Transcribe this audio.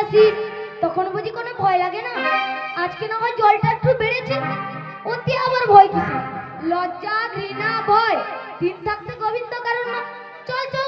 আসিস তখন বুঝি কোনো ভয় লাগে না? আজকে না হয় জলটা একটু বেড়েছে, ওতে আবার ভয় কিসে? লজ্জা ঘৃণা ভয় তিন থাকতে গোবিন্দ কারণ না। চল চল